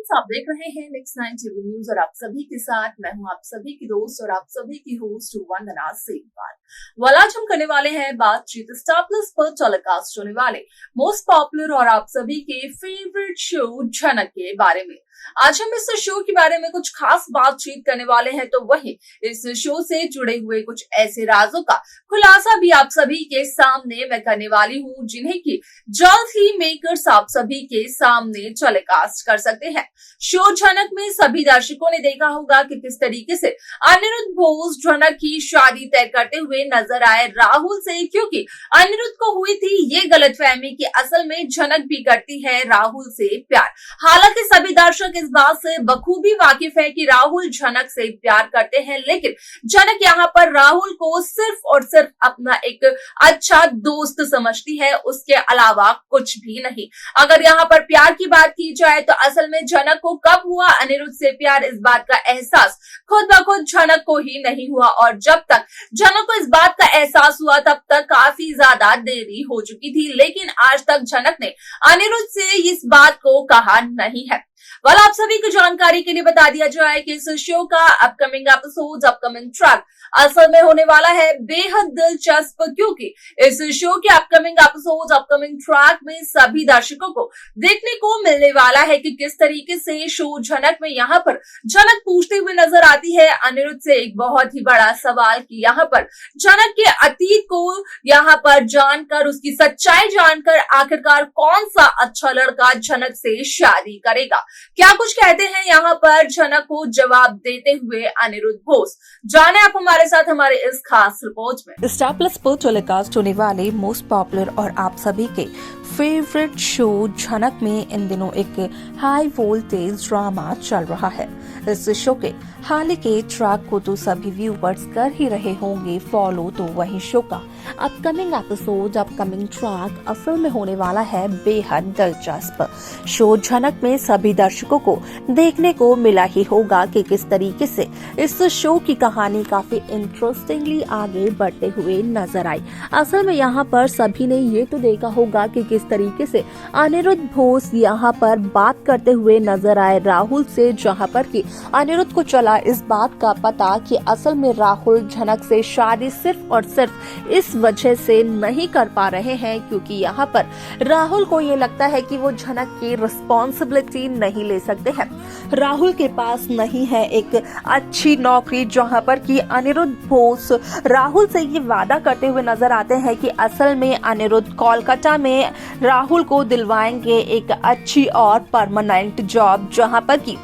Friends, आप देख रहे हैं नेक्स्ट 9 टीवी न्यूज और आप सभी के साथ मैं हूं आप सभी की दोस्त और आप सभी की होस्ट वंदना सेठवाल। आज हम करने वाले हैं बातचीत स्टार प्लस पर टेलीकास्ट होने वाले मोस्ट पॉपुलर और आप सभी के फेवरेट शो झनक के बारे में। आज हम इस शो के बारे में कुछ खास बातचीत करने वाले हैं, तो वही इस शो से जुड़े हुए कुछ ऐसे राजों का खुलासा भी आप सभी के सामने मैं करने वाली हूँ, जिन्हें की जल्द ही मेकर्स आप सभी के सामने टेलीकास्ट कर सकते हैं। शो झनक में सभी दर्शकों ने देखा होगा कि किस तरीके से अनिरुद्ध बोस झनक की शादी तय करते हुए नजर आए राहुल से, क्योंकि अनिरुद्ध को हुई थी ये गलतफहमी कि असल में झनक भी करती है राहुल से प्यार। हालांकि सभी दर्शक इस बात से बखूबी वाकिफ है कि राहुल झनक से प्यार करते हैं, लेकिन झनक यहाँ पर राहुल को सिर्फ और सिर्फ अपना एक अच्छा दोस्त समझती है, उसके अलावा कुछ भी नहीं। अगर यहाँ पर प्यार की बात की जाए तो असल में झनक को कब हुआ अनिरुद्ध से प्यार, इस बात का एहसास खुद ब खुद झनक को ही नहीं हुआ, और जब तक झनक को इस बात का एहसास हुआ तब तक काफी ज्यादा देरी हो चुकी थी, लेकिन आज तक झनक ने अनिरुद्ध से इस बात को कहा नहीं है। आप सभी को जानकारी के लिए बता दिया जाए कि इस शो का अपकमिंग एपिसोड, अपकमिंग ट्रैक असल में होने वाला है बेहद दिलचस्प, क्योंकि इस शो के अपकमिंग एपिसोड, अपकमिंग ट्रैक में सभी दर्शकों को देखने को मिलने वाला है कि किस तरीके से शो झनक में यहाँ पर झनक पूछते हुए नजर आती है अनिरुद्ध से एक बहुत ही बड़ा सवाल कि यहाँ पर झनक के अतीत को यहाँ पर जानकर, उसकी सच्चाई जानकर आखिरकार कौन सा अच्छा लड़का झनक से शादी करेगा। क्या कुछ कहते हैं यहाँ पर झनक को जवाब देते हुए अनिरुद्ध बोस, जाने आप हमारे साथ हमारे इस खास रिपोर्ट में। स्टार प्लस पर टेलीकास्ट होने वाले मोस्ट पॉपुलर और आप सभी के फेवरेट शो झनक में इन दिनों एक हाई वोल्टेज ड्रामा चल रहा है। इस शो के हाल के ट्रैक को तो सभी व्यूवर्स कर ही रहे होंगे फॉलो, तो वही शो का अपकमिंग एपिसोड, अपकमिंग ट्रैक असल में होने वाला है बेहद दिलचस्प। शो झनक में सभी दर्शकों को देखने को मिला ही होगा कि किस तरीके से इस शो की कहानी काफी इंटरेस्टिंगली आगे बढ़ते हुए नजर आई। असल में यहाँ पर सभी ने ये तो देखा होगा कि किस तरीके से अनिरुद्ध बोस यहाँ पर बात करते हुए नजर आए राहुल से, जहाँ पर कि अनिरुद्ध को चला इस बात का पता कि असल में राहुल झनक से शादी सिर्फ और सिर्फ इस वजह से नहीं कर पा रहे हैं क्योंकि यहाँ पर राहुल को ये लगता है कि वो झनक की रिस्पॉन्सिबिलिटी नहीं ले सकते हैं। राहुल के पास नहीं है एक अच्छी नौकरी, जहाँ पर कि अनिरुद्ध बोस राहुल से ये वादा करते हुए नजर आते हैं कि असल में अनिरुद्ध कोलकाता में राहुल को दिलवाएंगे एक अच्छी और परमानेंट जॉब, जहाँ पर कि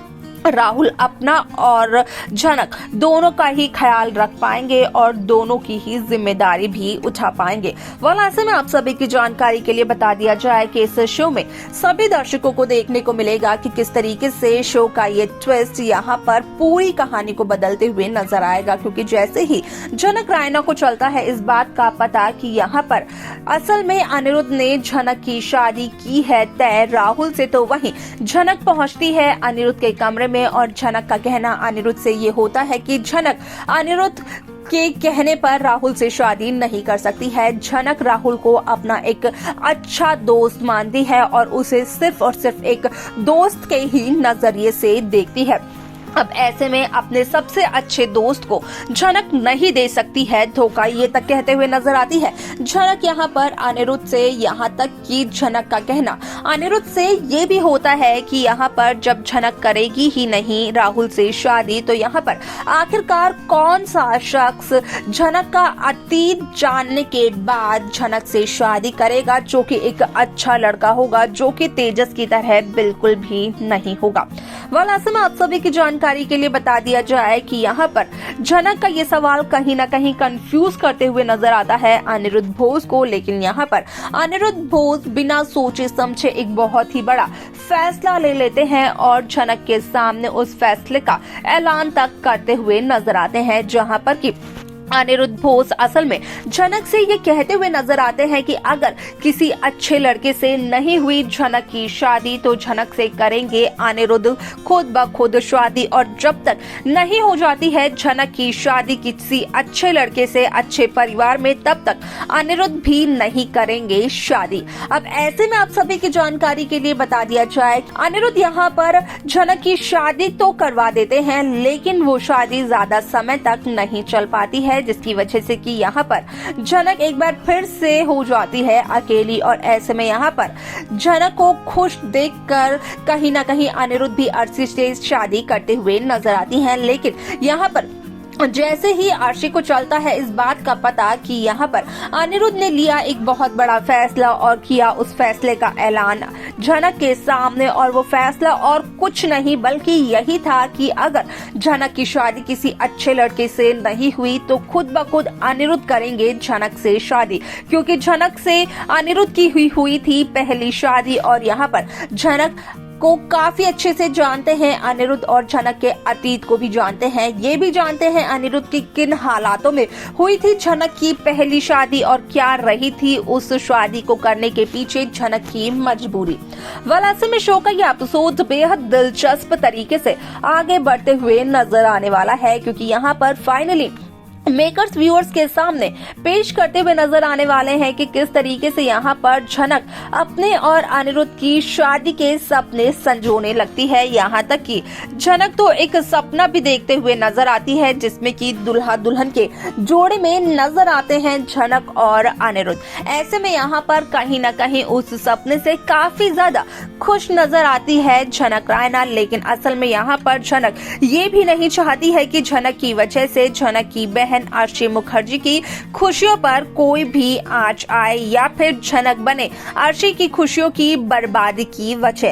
राहुल अपना और झनक दोनों का ही ख्याल रख पाएंगे और दोनों की ही जिम्मेदारी भी उठा पाएंगे। ऐसे में आप सभी की जानकारी के लिए बता दिया जाए कि इस शो में सभी दर्शकों को देखने को मिलेगा कि किस तरीके से शो का ये ट्विस्ट यहाँ पर पूरी कहानी को बदलते हुए नजर आएगा, क्योंकि जैसे ही झनक रायना को चलता है इस बात का पता कि यहाँ पर असल में अनिरुद्ध ने झनक की शादी की है तय राहुल से, तो वहीं झनक पहुंचती है अनिरुद्ध के कमरे में और झनक का कहना अनिरुद्ध से ये होता है कि झनक अनिरुद्ध के कहने पर राहुल से शादी नहीं कर सकती है। झनक राहुल को अपना एक अच्छा दोस्त मानती है और उसे सिर्फ और सिर्फ एक दोस्त के ही नजरिए से देखती है। अब ऐसे में अपने सबसे अच्छे दोस्त को झनक नहीं दे सकती है धोखा, ये तक कहते हुए नजर आती है झनक यहाँ पर अनिरुद्ध से। यहाँ तक कि झनक का कहना अनिरुद्ध से ये भी होता है कि यहाँ पर जब झनक करेगी ही नहीं राहुल से शादी, तो यहाँ पर आखिरकार कौन सा शख्स झनक का अतीत जानने के बाद झनक से शादी करेगा, जो कि एक अच्छा लड़का होगा, जो कि तेजस की तरह बिल्कुल भी नहीं होगा। ऐसे में आप सभी की जानकारी के लिए बता दिया जाए कि यहाँ पर झनक का ये सवाल कहीं ना कहीं कंफ्यूज करते हुए नजर आता है अनिरुद्ध बोस को, लेकिन यहाँ पर अनिरुद्ध बोस बिना सोचे समझे एक बहुत ही बड़ा फैसला ले लेते हैं और झनक के सामने उस फैसले का ऐलान तक करते हुए नजर आते हैं, जहाँ पर कि अनिरुद्ध बोस असल में झनक से ये कहते हुए नजर आते हैं कि अगर किसी अच्छे लड़के से नहीं हुई झनक की शादी तो झनक से करेंगे अनिरुद्ध खुद ब खुद शादी, और जब तक नहीं हो जाती है झनक की शादी किसी अच्छे लड़के से अच्छे परिवार में तब तक अनिरुद्ध भी नहीं करेंगे शादी। अब ऐसे में आप सभी की जानकारी के लिए बता दिया जाए, अनिरुद्ध यहाँ पर झनक की शादी तो करवा देते हैं लेकिन वो शादी ज्यादा समय तक नहीं चल पाती है, जिसकी वजह से कि यहाँ पर झनक एक बार फिर से हो जाती है अकेली, और ऐसे में यहाँ पर झनक को खुश देखकर कहीं ना कहीं अनिरुद्ध भी अर्शी से शादी करते हुए नजर आती हैं। लेकिन यहाँ पर जैसे ही अर्शी को चलता है इस बात का पता कि यहाँ पर अनिरुद्ध ने लिया एक बहुत बड़ा फैसला और किया उस फैसले का ऐलान झनक के सामने, और वो फैसला और कुछ नहीं बल्कि यही था कि अगर झनक की शादी किसी अच्छे लड़के से नहीं हुई तो खुद ब खुद अनिरुद्ध करेंगे झनक से शादी, क्योंकि झनक से अनिरुद्ध की हुई थी पहली शादी और यहाँ पर झनक को काफी अच्छे से जानते हैं अनिरुद्ध, और झनक के अतीत को भी जानते हैं। ये भी जानते हैं अनिरुद्ध की किन हालातों में हुई थी झनक की पहली शादी और क्या रही थी उस शादी को करने के पीछे झनक की मजबूरी। ऐसे में शो का ये एपिसोड बेहद दिलचस्प तरीके से आगे बढ़ते हुए नजर आने वाला है, क्योंकि यहाँ पर फाइनली मेकर्स व्यूअर्स के सामने पेश करते हुए नजर आने वाले हैं कि किस तरीके से यहाँ पर झनक अपने और अनिरुद्ध की शादी के सपने संजोने लगती है। यहाँ तक कि झनक तो एक सपना भी देखते हुए नजर आती है जिसमें कि दुल्हा दुल्हन के जोड़े में नजर आते हैं झनक और अनिरुद्ध। ऐसे में यहाँ पर कहीं न कहीं उस सपने से काफी ज्यादा खुश नजर आती है झनक रायना, लेकिन असल में यहाँ पर झनक ये भी नहीं चाहती है कि झनक की वजह से झनक की बहन अर्शी मुखर्जी की खुशियों पर कोई भी आंच आए या फिर झनक बने अर्शी की खुशियों की बर्बादी की वजह।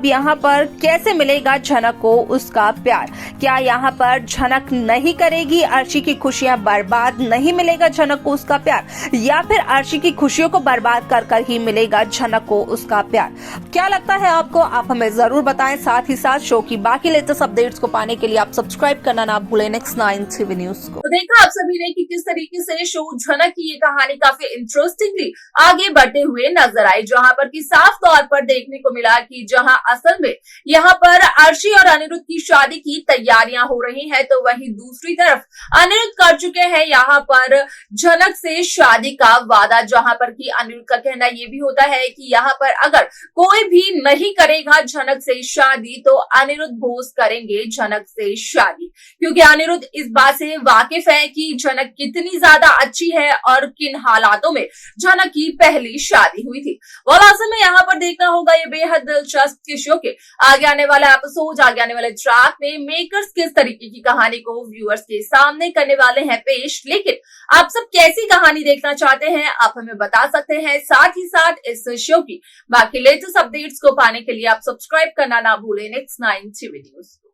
यहाँ पर कैसे मिलेगा झनक को उसका प्यार? क्या यहाँ पर झनक नहीं करेगी अर्शी की खुशियां बर्बाद, नहीं मिलेगा झनक को उसका प्यार, या फिर अर्शी की खुशियों को बर्बाद कर कर ही मिलेगा झनक को उसका प्यार? क्या लगता है आपको? आप हमें जरूर बताएं। साथ ही साथ शो की बाकी लेटेस्ट अपडेट्स को पाने के लिए आप सब्सक्राइब करना ना भूलें नेक्स्ट 9 TV न्यूज को। तो देखा आप सभी ने कि किस तरीके से शो झनक की ये कहानी काफी इंटरेस्टिंगली आगे बढ़ते हुए नजर आई, जहां पर कि साफ तौर पर देखने को मिला कि जहां असल में यहाँ पर अर्शी और अनिरुद्ध की शादी की तैयारियां हो रही हैं, तो वहीं दूसरी तरफ अनिरुद्ध कर चुके हैं यहाँ पर झनक से शादी का वादा, जहां पर कि अनिरुद्ध का कहना ये भी होता है कि यहाँ पर अगर कोई भी नहीं करेगा झनक से शादी तो अनिरुद्ध बोस करेंगे झनक से शादी, क्योंकि अनिरुद्ध इस बात से वाकिफ है कि झनक कितनी ज्यादा अच्छी है और किन हालातों में झनक की पहली शादी हुई थी। असल में यहाँ पर देखना होगा ये बेहद दिलचस्प शो के आगे आने वाला एपिसोड, आगे आने वाले ट्रैक में मेकर्स किस तरीके की कहानी को व्यूअर्स के सामने करने वाले हैं पेश। लेकिन आप सब कैसी कहानी देखना चाहते हैं आप हमें बता सकते हैं। साथ ही साथ इस शो की बाकी लेटेस्ट अपडेट्स को पाने के लिए आप सब्सक्राइब करना ना भूलें नेक्स्ट 9 TV न्यूज।